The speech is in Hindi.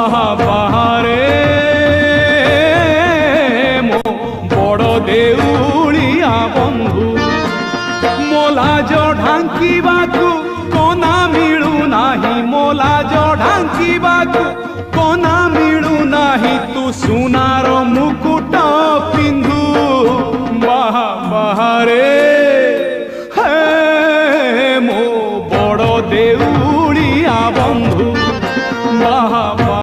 बाहरे मो बड़ देउलिया बंधु मोला जो ढांकी बाकू कोना मिलू नाही मोला जो ढांकी बाकू